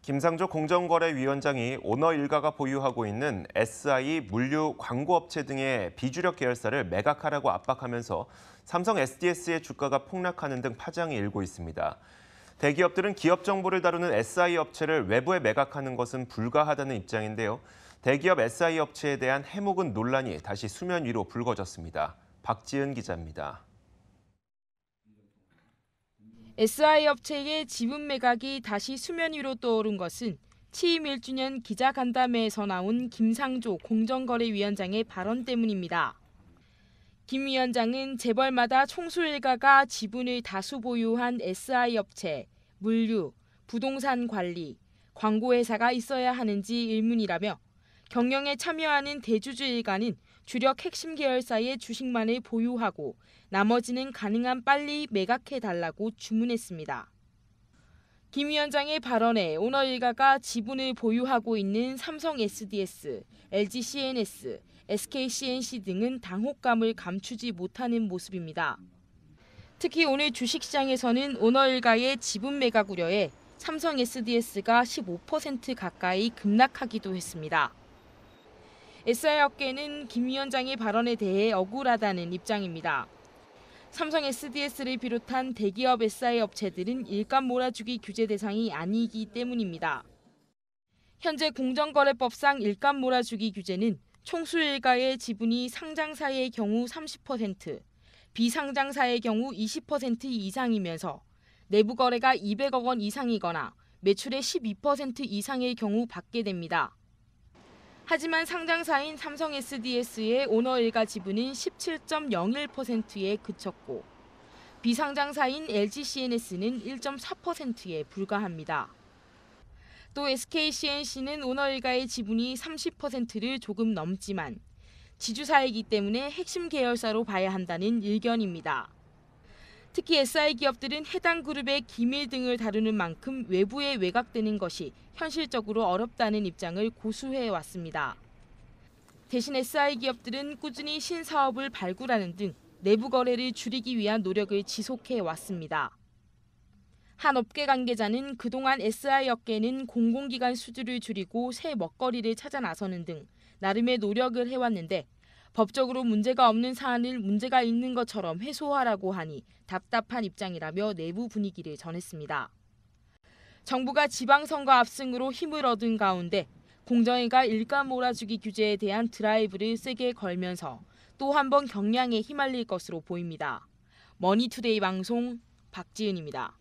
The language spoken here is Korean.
김상조 공정거래위원장이 오너 일가가 보유하고 있는 SI 물류 광고업체 등의 비주력 계열사를 매각하라고 압박하면서 삼성 SDS의 주가가 폭락하는 등 파장이 일고 있습니다. 대기업들은 기업 정보를 다루는 SI 업체를 외부에 매각하는 것은 불가하다는 입장인데요. 대기업 SI 업체에 대한 해묵은 논란이 다시 수면 위로 불거졌습니다. 박지은 기자입니다. SI 업체의 지분 매각이 다시 수면 위로 떠오른 것은 취임 1주년 기자간담회에서 나온 김상조 공정거래위원장의 발언 때문입니다. 김 위원장은 재벌마다 총수 일가가 지분을 다수 보유한 SI 업체, 물류, 부동산 관리, 광고회사가 있어야 하는지 의문이라며 경영에 참여하는 대주주 일가는 주력 핵심 계열사의 주식만을 보유하고 나머지는 가능한 빨리 매각해달라고 주문했습니다. 김 위원장의 발언에 오너 일가가 지분을 보유하고 있는 삼성 SDS, LG CNS, SK CNC 등은 당혹감을 감추지 못하는 모습입니다. 특히 오늘 주식시장에서는 오너 일가의 지분 매각 우려에 삼성 SDS가 15% 가까이 급락하기도 했습니다. SI 업계는 김 위원장의 발언에 대해 억울하다는 입장입니다. 삼성 SDS를 비롯한 대기업 SI 업체들은 일감 몰아주기 규제 대상이 아니기 때문입니다. 현재 공정거래법상 일감 몰아주기 규제는 총수 일가의 지분이 상장사의 경우 30%, 비상장사의 경우 20% 이상이면서 내부 거래가 200억 원 이상이거나 매출의 12% 이상의 경우 받게 됩니다. 하지만 상장사인 삼성 SDS의 오너 일가 지분은 17.01%에 그쳤고 비상장사인 LG CNS는 1.4%에 불과합니다. 또 SK CNC는 오너 일가의 지분이 30%를 조금 넘지만 지주사이기 때문에 핵심 계열사로 봐야 한다는 의견입니다. 특히 SI 기업들은 해당 그룹의 기밀 등을 다루는 만큼 외부에 외곽되는 것이 현실적으로 어렵다는 입장을 고수해 왔습니다. 대신 SI 기업들은 꾸준히 신사업을 발굴하는 등 내부 거래를 줄이기 위한 노력을 지속해 왔습니다. 한 업계 관계자는 그동안 SI 업계는 공공기관 수주를 줄이고 새 먹거리를 찾아 나서는 등 나름의 노력을 해왔는데 법적으로 문제가 없는 사안을 문제가 있는 것처럼 해소하라고 하니 답답한 입장이라며 내부 분위기를 전했습니다. 정부가 지방선거 압승으로 힘을 얻은 가운데 공정위가 일감 몰아주기 규제에 대한 드라이브를 세게 걸면서 또 한 번 경량에 휘말릴 것으로 보입니다. 머니투데이 방송 박지은입니다.